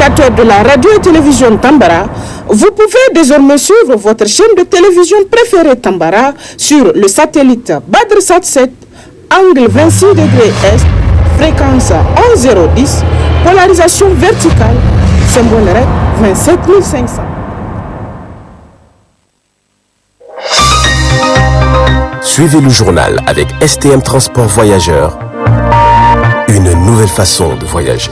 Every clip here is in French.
téléspectateurs de la radio et télévision Tambara, vous pouvez désormais suivre votre chaîne de télévision préférée Tambara sur le satellite Badrsat 7, angle 26 degrés Est, fréquence 11010, polarisation verticale, symbole REC 27500. Suivez le journal avec STM Transport Voyageurs, une nouvelle façon de voyager.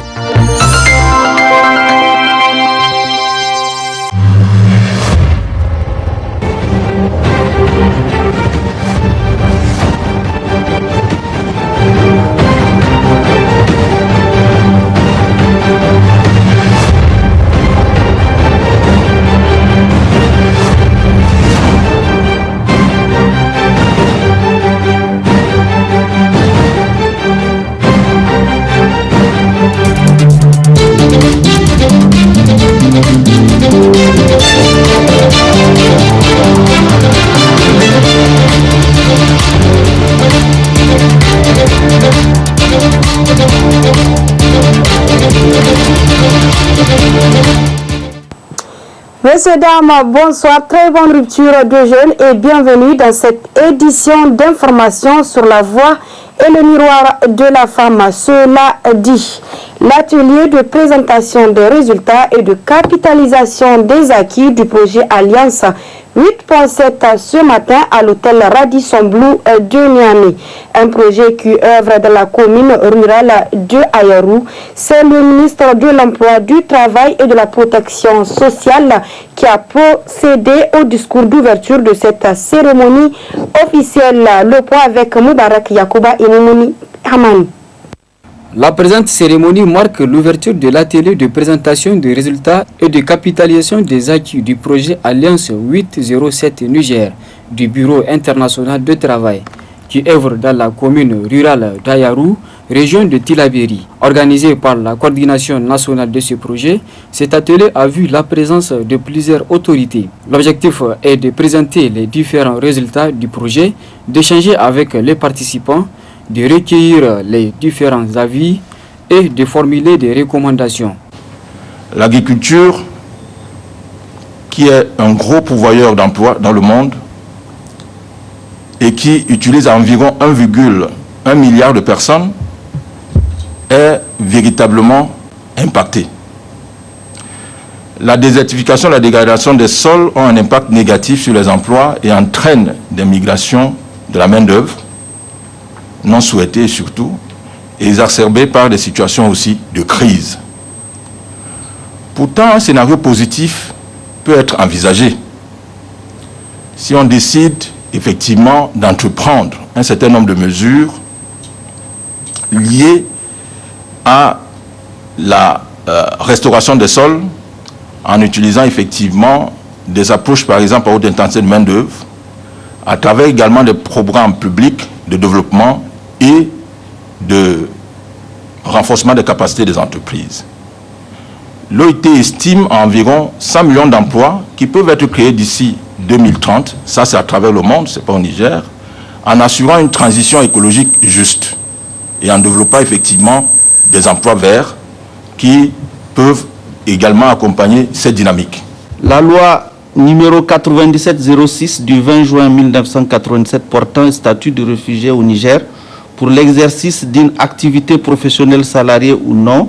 Messieurs, dames, bonsoir, très bonne rupture de jeûne et bienvenue dans cette édition d'information sur la voie et le miroir de la femme. Cela dit, l'atelier de présentation des résultats et de capitalisation des acquis du projet Alliance 8.7 ce matin à l'hôtel Radisson Blu de Niamey. Un projet qui œuvre dans la commune rurale de Ayarou. C'est le ministre de l'Emploi, du Travail et de la Protection sociale qui a procédé au discours d'ouverture de cette cérémonie officielle. Le point avec Moubarak Yakouba et Moumouni Hamani. La présente cérémonie marque l'ouverture de l'atelier de présentation des résultats et de capitalisation des acquis du projet Alliance 807 Niger du Bureau international de travail qui œuvre dans la commune rurale d'Ayarou, région de Tillabéri. Organisé par la coordination nationale de ce projet, cet atelier a vu la présence de plusieurs autorités. L'objectif est de présenter les différents résultats du projet, d'échanger avec les participants, de recueillir les différents avis et de formuler des recommandations. L'agriculture, qui est un gros pourvoyeur d'emplois dans le monde et qui utilise environ 1,1 milliard de personnes, est véritablement impactée. La désertification et la dégradation des sols ont un impact négatif sur les emplois et entraînent des migrations de la main-d'œuvre non souhaitées surtout, et exacerbées par des situations aussi de crise. Pourtant, un scénario positif peut être envisagé si on décide effectivement d'entreprendre un certain nombre de mesures liées à la restauration des sols en utilisant effectivement des approches par exemple à haute intensité de main-d'œuvre, à travers également des programmes publics de développement et de renforcement des capacités des entreprises. L'OIT estime à environ 100 millions d'emplois qui peuvent être créés d'ici 2030, ça c'est à travers le monde, c'est pas au Niger, en assurant une transition écologique juste et en développant effectivement des emplois verts qui peuvent également accompagner cette dynamique. La loi numéro 9706 du 20 juin 1987 portant statut de réfugié au Niger pour l'exercice d'une activité professionnelle salariée ou non,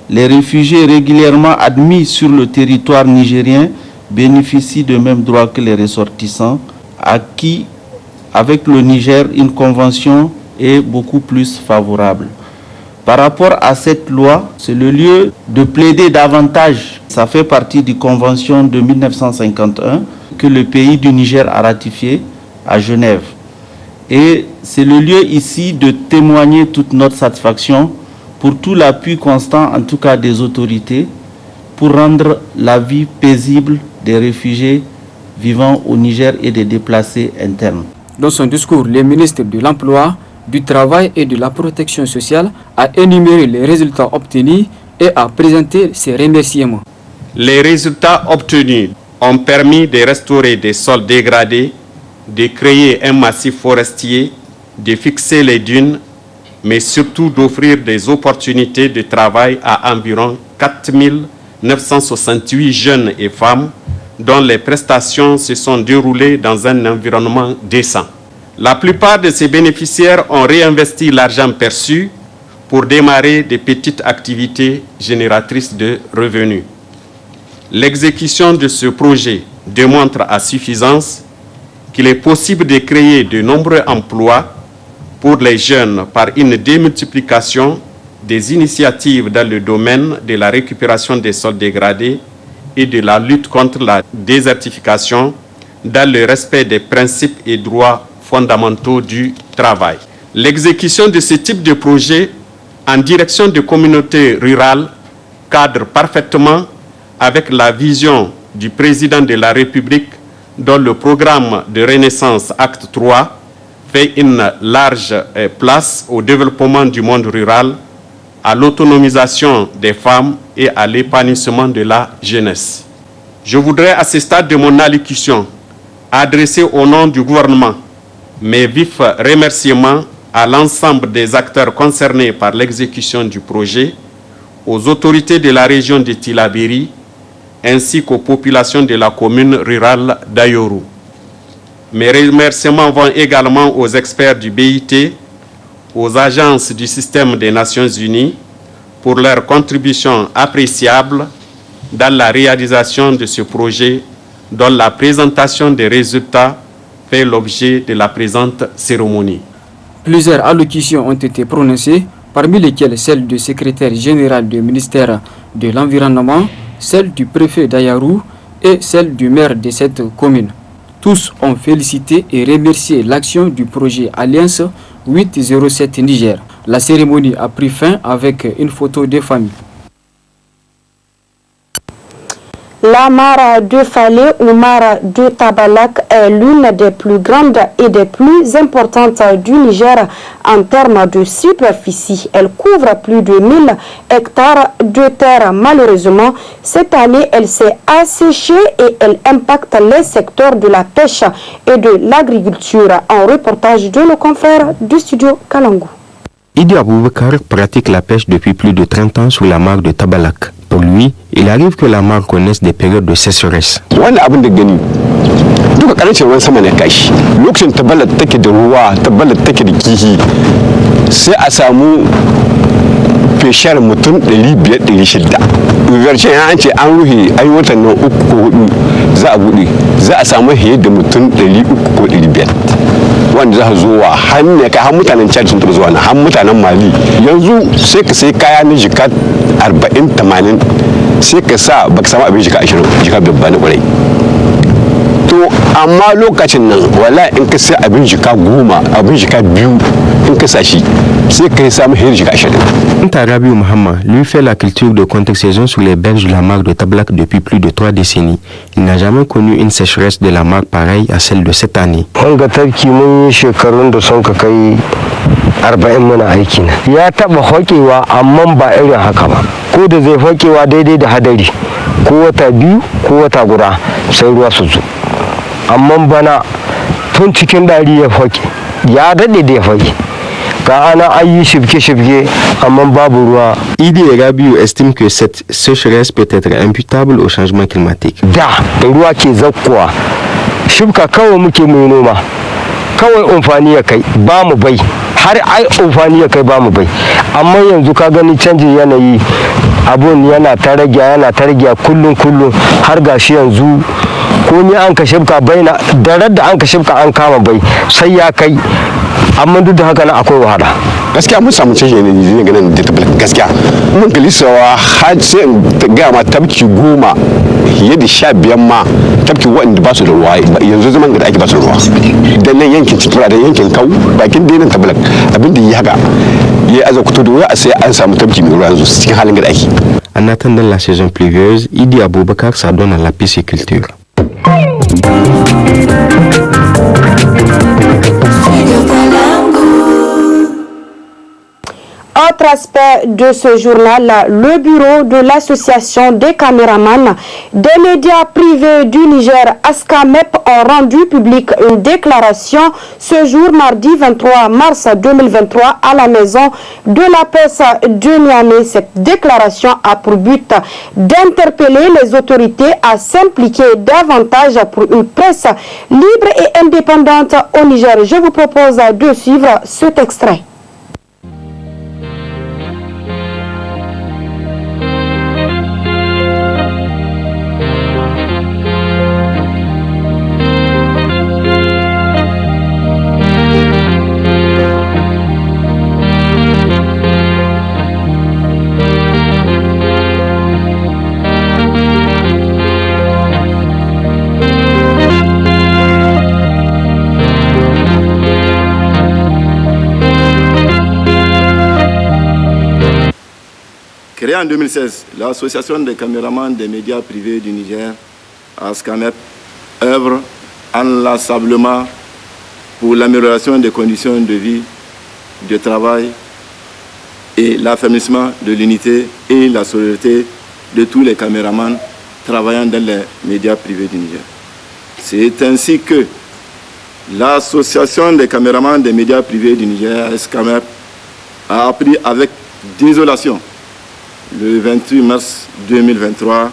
les réfugiés régulièrement admis sur le territoire nigérien bénéficient de mêmes droits que les ressortissants, à qui, avec le Niger, une convention est beaucoup plus favorable. Par rapport à cette loi, c'est le lieu de plaider davantage. Ça fait partie des conventions de 1951 que le pays du Niger a ratifié à Genève. Et c'est le lieu ici de témoigner toute notre satisfaction pour tout l'appui constant, en tout cas des autorités, pour rendre la vie paisible des réfugiés vivant au Niger et des déplacés internes. Dans son discours, le ministre de l'Emploi, du Travail et de la Protection sociale a énuméré les résultats obtenus et a présenté ses remerciements. Les résultats obtenus ont permis de restaurer des sols dégradés, de créer un massif forestier, de fixer les dunes, mais surtout d'offrir des opportunités de travail à environ 968 jeunes et femmes dont les prestations se sont déroulées dans un environnement décent. La plupart de ces bénéficiaires ont réinvesti l'argent perçu pour démarrer des petites activités génératrices de revenus. L'exécution de ce projet démontre à suffisance qu'il est possible de créer de nombreux emplois pour les jeunes par une démultiplication des initiatives dans le domaine de la récupération des sols dégradés et de la lutte contre la désertification dans le respect des principes et droits fondamentaux du travail. L'exécution de ce type de projet en direction des communautés rurales cadre parfaitement avec la vision du président de la République dont le programme de Renaissance Acte 3 fait une large place au développement du monde rural, à l'autonomisation des femmes et à l'épanouissement de la jeunesse. Je voudrais à ce stade de mon allocution adresser au nom du gouvernement mes vifs remerciements à l'ensemble des acteurs concernés par l'exécution du projet, aux autorités de la région de Tillabéri, ainsi qu'aux populations de la commune rurale d'Ayoru. Mes remerciements vont également aux experts du BIT, aux agences du système des Nations Unies pour leur contribution appréciable dans la réalisation de ce projet dont la présentation des résultats fait l'objet de la présente cérémonie. Plusieurs allocutions ont été prononcées, parmi lesquelles celle du secrétaire général du ministère de l'Environnement, celle du préfet d'Ayaru et celle du maire de cette commune. Tous ont félicité et remercié l'action du projet Alliance 807 Niger. La cérémonie a pris fin avec une photo de famille. La mare de Falé ou mare de Tabalak est l'une des plus grandes et des plus importantes du Niger en termes de superficie. Elle couvre plus de 1000 hectares de terre. Malheureusement, cette année, elle s'est asséchée et elle impacte les secteurs de la pêche et de l'agriculture. Un reportage de nos confrères du studio Kalangou. Idi Aboubakar pratique la pêche depuis plus de 30 ans sous la mare de Tabalak. Pour lui, il arrive que la mare connaisse des périodes de sécheresse. duka karancin ruwan sama ne kashi lokacin tabbalar take da ruwa tabbalar take da kihi sai a samu feshar mutum 500-600 vercen ya an ce an ruhe ai watan nan 3 ko 4 za a bude za a samu fiye da mutum 300 ko 500 wanda za su zo wa hannu ka har mutanen Chad sun taɓa zuwa na har mutanen Mali yanzu sai ka sai kaya na jika 40-80 sai ka sa baka samu abin jika 20 jika babba na kwarai to amma lokacin nan wala in ka sai abin jika 10 abin jika 2 in ka sa shi sai ka samu hiyar jika 20. Ntarabiou Mohamed lui fait la culture de contre-saison sur les berges de la mare de Tabalak depuis plus de 3 décennies. Il n'a jamais connu une sécheresse de la mare pareille à celle de cette année. Wanga tarki mun shekarun da sun ka kai 40 muna aiki na ya taba hokewa amma ba irin haka ba ko da zai hokewa daidai da hadari ko wata 2 ko wata guda sai ruwa su zo amma bana tun cikin dari ya hoke ya dade da ya hoke ga ana ayi shibke amma babu ruwa. Idi Rabiou estime que cette sécheresse peut être imputable au changement climatique. Da ruwa ke zakkuwa shibka kawai muke mu noma kawai amfani ya kai ba mu bai har ai amfani ya kai ba mu bai amma yanzu ka gani canjin yanayi abun yana ta rage kullun har gashi yanzu ko ni an ka shibka bai na da an ka shibka an kama bai sai ya kai amma duk da haka na akwai wahala. Gaskiya mun samu canji ne zai ganin da tabbata gaskiya mun kalisawa har sai ga ma tabki 10 yadda 15 ma tabki wanda ba su da ruwa yanzu zaman da ake ba su da ruwa da nan yankin Citura da yankin Kau bakin denin Tabalak abin da yi haka ya aza kuto da ruwa sai an samu tabki mai ruwa yanzu cikin halin da ake. En attendant la saison pluvieuse, Idi Aboubakar s'adonne à la pisciculture. Autre aspect de ce journal, le bureau de l'association des caméramans des médias privés du Niger, ASCAMEP, a rendu public une déclaration ce jour, mardi 23 mars 2023, à la maison de la presse de Niamey. Cette déclaration a pour but d'interpeller les autorités à s'impliquer davantage pour une presse libre et indépendante au Niger. Je vous propose de suivre cet extrait. Créée en 2016, l'Association des caméramans des médias privés du Niger, ASCAMEP, œuvre inlassablement pour l'amélioration des conditions de vie, de travail et l'affermissement de l'unité et la solidarité de tous les caméramans travaillant dans les médias privés du Niger. C'est ainsi que l'Association des caméramans des médias privés du Niger, ASCAMEP, a appris avec désolation le 20 mars 2023,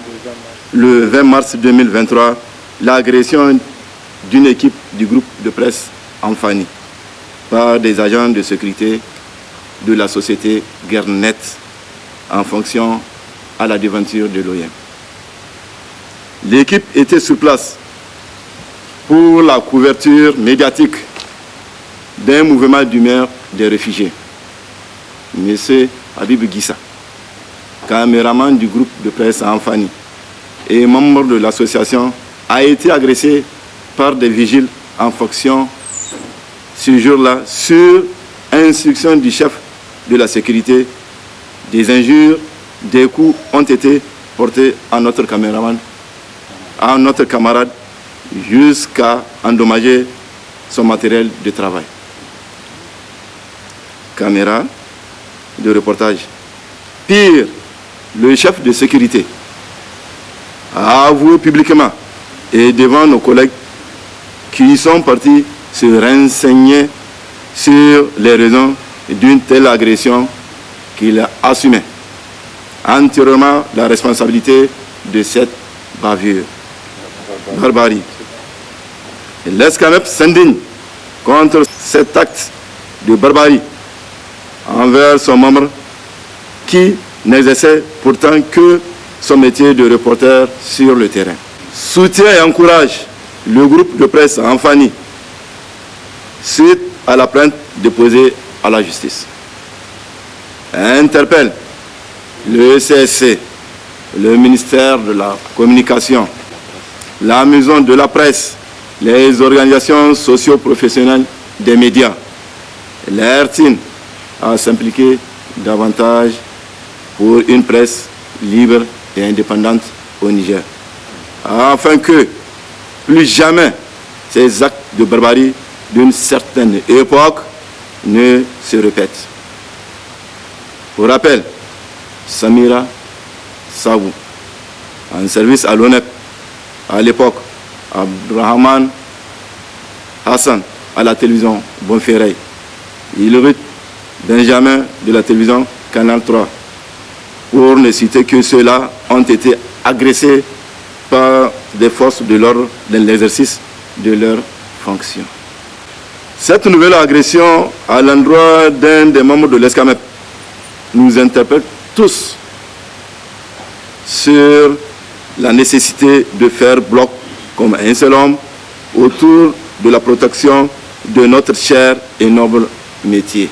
l'agression d'une équipe du groupe de presse Amfani par des agents de sécurité de la société Guernet en fonction à la devanture de l'OIM. L'équipe était sur place pour la couverture médiatique d'un mouvement d'humeur des réfugiés. M. Habib Guissa, caméraman du groupe de presse Amfani et membre de l'association, a été agressé par des vigiles en fonction ce jour-là sur instruction du chef de la sécurité. Des injures, des coups ont été portés à notre caméraman, à notre camarade, jusqu'à endommager son matériel de travail. Caméra de reportage. Pire, le chef de sécurité a avoué publiquement et devant nos collègues qui sont partis se renseigner sur les raisons d'une telle agression qu'il a assumé entièrement la responsabilité de cette barbarie. L'ASCAMEP s'indigne contre cet acte de barbarie envers son membre qui n'exerçait pourtant que son métier de reporter sur le terrain. Soutient et encourage le groupe de presse Amfani suite à la plainte déposée à la justice. Interpelle le CSC, le ministère de la Communication, la Maison de la Presse, les organisations socio-professionnelles des médias, l'ERTIN à s'impliquer davantage pour une presse libre et indépendante au Niger, afin que plus jamais ces actes de barbarie d'une certaine époque ne se répètent. Pour rappel, Samira Savou, en service à l'ONEP à l'époque, Abdrahman Hassan à la télévision Bonferrey, Ilrit Benjamin de la télévision Canal 3, pour ne citer que ceux-là, ont été agressés par des forces de l'ordre dans l'exercice de leurs fonctions. Cette nouvelle agression à l'endroit d'un des membres de l'ASCAMEP nous interpelle tous sur la nécessité de faire bloc comme un seul homme autour de la protection de notre cher et noble métier.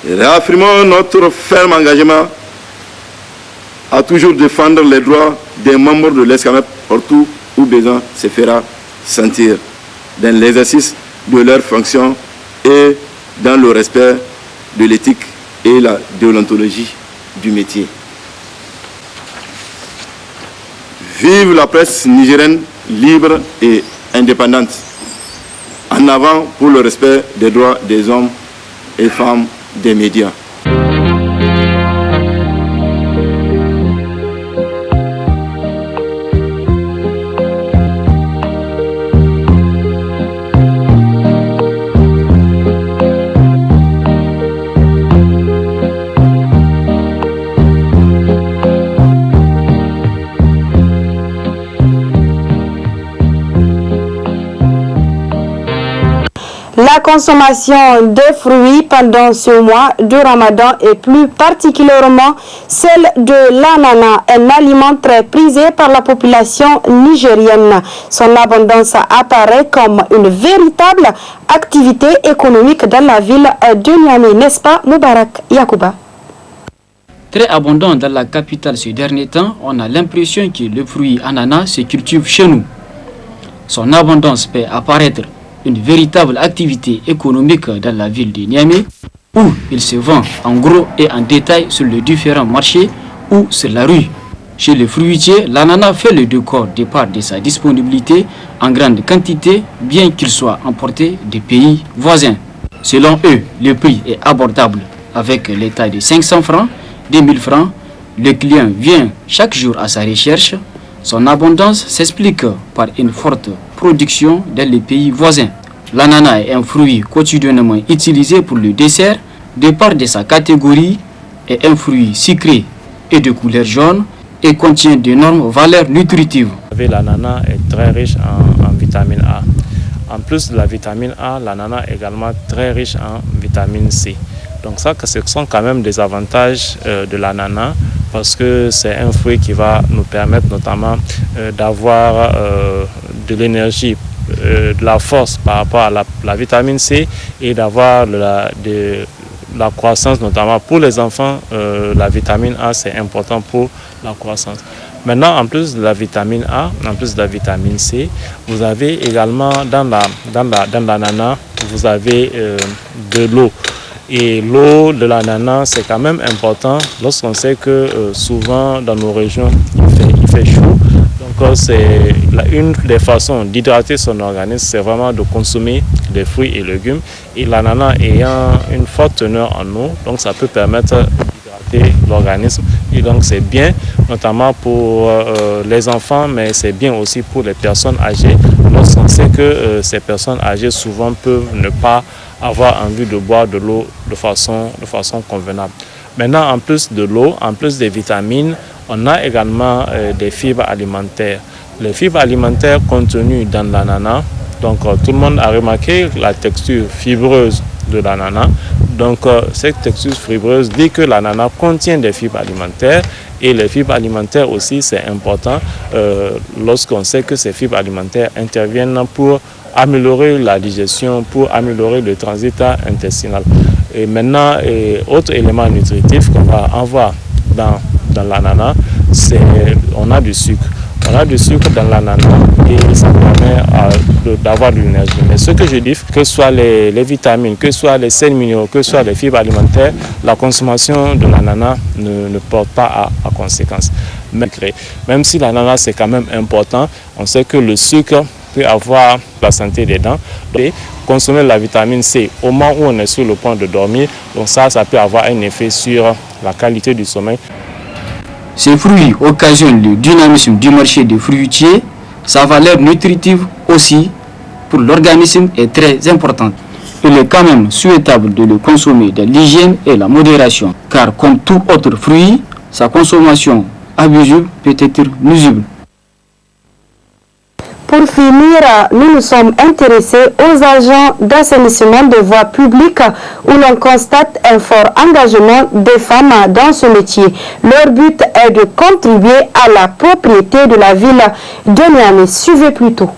Réaffirmons notre ferme engagement à toujours défendre les droits des membres de l'ASCAMEP partout où besoin se fera sentir, dans l'exercice de leurs fonctions et dans le respect de l'éthique et de l'ontologie du métier. Vive la presse nigérienne libre et indépendante. En avant pour le respect des droits des hommes et femmes des médias. La consommation de fruits pendant ce mois de Ramadan et plus particulièrement celle de l'ananas, un aliment très prisé par la population nigérienne. Son abondance apparaît comme une véritable activité économique dans la ville de Niamey, n'est-ce pas Moubarak Yakouba? Très abondant dans la capitale ces derniers temps, on a l'impression que le fruit ananas se cultive chez nous. Son abondance peut apparaître une véritable activité économique dans la ville de Niamey, où il se vend en gros et en détail sur les différents marchés ou sur la rue. Chez les fruitiers, l'ananas fait le décor de par de sa disponibilité en grande quantité, bien qu'il soit importé des pays voisins. Selon eux, le prix est abordable avec les tailles de 500 francs, 2000 francs. Le client vient chaque jour à sa recherche. Son abondance s'explique par une forte production dans les pays voisins. L'ananas est un fruit quotidiennement utilisé pour le dessert, de par de sa catégorie, est un fruit sucré et de couleur jaune et contient d'énormes valeurs nutritives. L'ananas est très riche en vitamine A. En plus de la vitamine A, l'ananas est également très riche en vitamine C. Donc ça, ce sont quand même des avantages de l'ananas, parce que c'est un fruit qui va nous permettre notamment d'avoir de l'énergie, de la force par rapport à la vitamine C, et d'avoir de la croissance, notamment pour les enfants. La vitamine A, c'est important pour la croissance. Maintenant, en plus de la vitamine A, en plus de la vitamine C, vous avez également dans l'ananas, vous avez de l'eau. Et l'eau de l'ananas, c'est quand même important lorsqu'on sait que souvent dans nos régions, il fait chaud. Donc c'est une des façons d'hydrater son organisme, c'est vraiment de consommer des fruits et légumes. Et l'ananas ayant une forte teneur en eau, donc ça peut permettre d'hydrater l'organisme. Et donc c'est bien, notamment pour les enfants, mais c'est bien aussi pour les personnes âgées. Lorsqu'on sait que ces personnes âgées souvent peuvent ne pas avoir envie de boire de l'eau de façon convenable. Maintenant, en plus de l'eau, en plus des vitamines, on a également des fibres alimentaires. Les fibres alimentaires contenues dans l'ananas, donc tout le monde a remarqué la texture fibreuse de l'ananas. Donc cette texture fibreuse dit que l'ananas contient des fibres alimentaires, et les fibres alimentaires aussi, c'est important lorsqu'on sait que ces fibres alimentaires interviennent pour améliorer la digestion, pour améliorer le transit intestinal. Et maintenant, autre élément nutritif qu'on va avoir dans l'ananas, c'est on a du sucre. On a du sucre dans l'ananas et ça permet d'avoir de l'énergie. Mais ce que je dis, que ce soit les vitamines, que ce soit les sels minéraux, que ce soit les fibres alimentaires, la consommation de l'ananas ne porte pas à conséquence. Même si l'ananas c'est quand même important, on sait que le sucre peut avoir la santé des dents. Et consommer la vitamine C au moment où on est sur le point de dormir, donc ça peut avoir un effet sur la qualité du sommeil. Ces fruits occasionnent le dynamisme du marché des fruitiers. Sa valeur nutritive aussi pour l'organisme est très importante. Il est quand même souhaitable de le consommer dans l'hygiène et la modération, car comme tout autre fruit, sa consommation abusive peut être nuisible. Pour finir, nous nous sommes intéressés aux agents d'assainissement de voies publiques où l'on constate un fort engagement des femmes dans ce métier. Leur but est de contribuer à la propriété de la ville de Niamey. Suivez plutôt.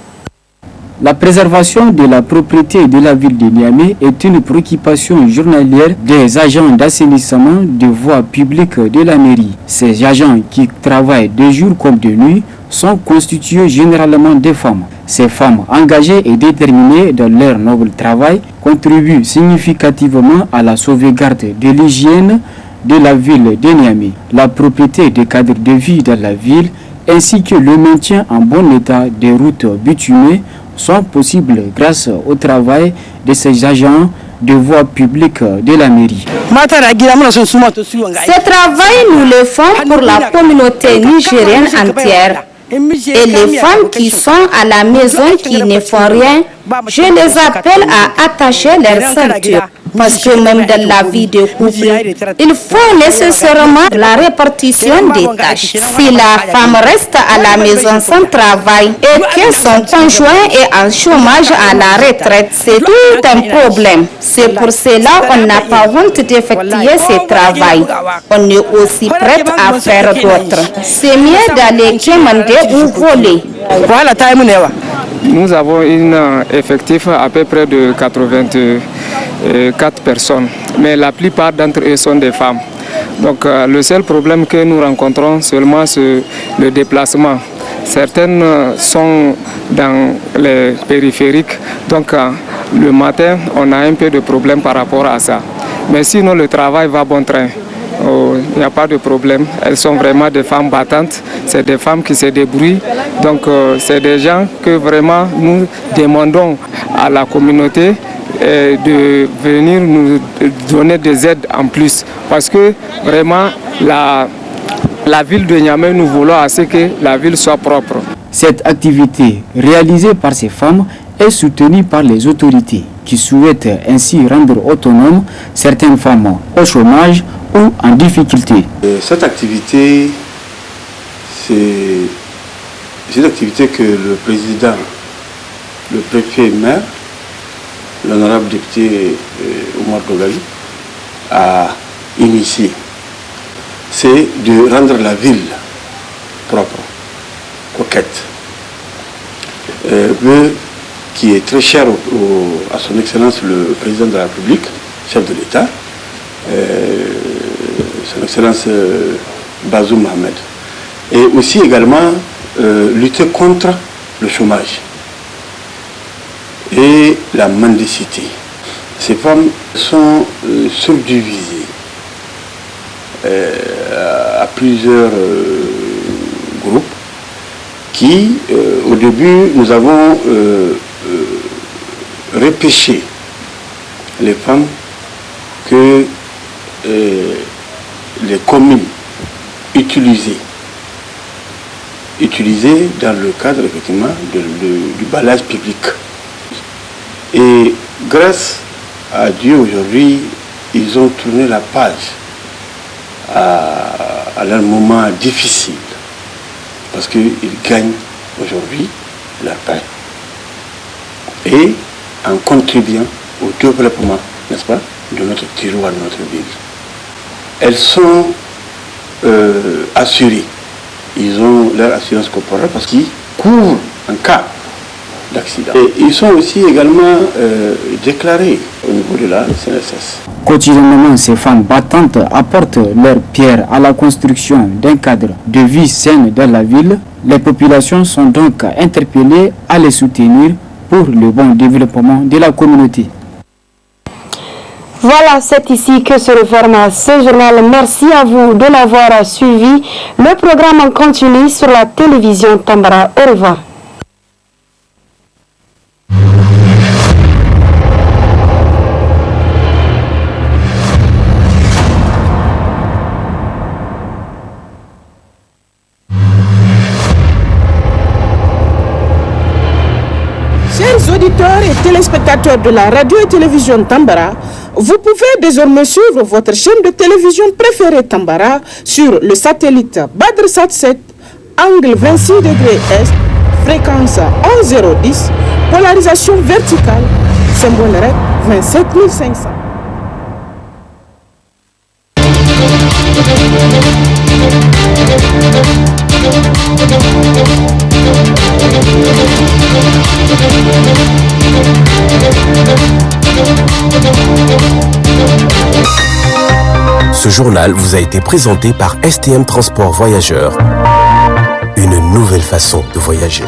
La préservation de la propriété de la ville de Niamey est une préoccupation journalière des agents d'assainissement de voies publiques de la mairie. Ces agents qui travaillent de jour comme de nuit sont constitués généralement des femmes. Ces femmes engagées et déterminées dans leur noble travail contribuent significativement à la sauvegarde de l'hygiène de la ville de Niamey, la propriété des cadres de vie dans la ville, ainsi que le maintien en bon état des routes bitumées sont possibles grâce au travail de ces agents de voies publiques de la mairie. Ce travail, nous le faisons pour la communauté nigérienne entière. Et les femmes qui sont à la maison, qui ne font rien, je les appelle à attacher leur ceinture. Parce que même dans la vie de couple, il faut nécessairement la répartition des tâches. Si la femme reste à la maison sans travail et que son conjoint est en chômage à la retraite, c'est tout un problème. C'est pour cela qu'on n'a pas honte d'effectuer ce travail. On est aussi prêt à faire d'autres. C'est mieux d'aller quémander ou voler. Nous avons un effectif à peu près de 84 personnes, mais la plupart d'entre eux sont des femmes. Donc le seul problème que nous rencontrons seulement, c'est le déplacement. Certaines sont dans les périphériques, donc le matin, on a un peu de problème par rapport à ça. Mais sinon, le travail va bon train. Il n'y a pas de problème. Elles sont vraiment des femmes battantes. C'est des femmes qui se débrouillent. Donc, c'est des gens que vraiment nous demandons à la communauté de venir nous donner des aides en plus. Parce que vraiment, la ville de Niamey, nous voulons à ce que la ville soit propre. Cette activité réalisée par ces femmes est soutenue par les autorités qui souhaitent ainsi rendre autonomes certaines femmes au chômage ou en difficulté. Cette activité, c'est une activité que le président, le préfet maire, l'honorable député Omar Dogali a initié. C'est de rendre la ville propre, coquette, qui est très cher à son Excellence le président de la République, chef de l'État, son Excellence Bazoum Mohamed. Et aussi également lutter contre le chômage et la mendicité. Ces femmes sont subdivisées à plusieurs groupes qui, au début, nous avons repêché les femmes que les communes utilisaient dans le cadre effectivement du balage public. Et grâce à Dieu aujourd'hui, ils ont tourné la page à leur moment difficile parce qu'ils gagnent aujourd'hui leur pain et en contribuant au développement, n'est-ce pas, de notre terroir, de notre ville. Elles sont assurées. Ils ont leur assurance corporelle parce qu'ils couvrent en cas d'accident. Et ils sont aussi également déclarés au niveau de la CNSS. Quotidiennement, ces femmes battantes apportent leur pierre à la construction d'un cadre de vie saine dans la ville. Les populations sont donc interpellées à les soutenir pour le bon développement de la communauté. Voilà, c'est ici que se referme ce journal. Merci à vous de l'avoir suivi. Le programme continue sur la télévision Tambara. Au revoir. Chers auditeurs et téléspectateurs de la radio et télévision Tambara, vous pouvez désormais suivre votre chaîne de télévision préférée Tambara sur le satellite BadrSat 7, angle 26 degrés Est, fréquence 11010, polarisation verticale, symbole REC 27500. Ce journal vous a été présenté par STM Transport Voyageurs. Une nouvelle façon de voyager.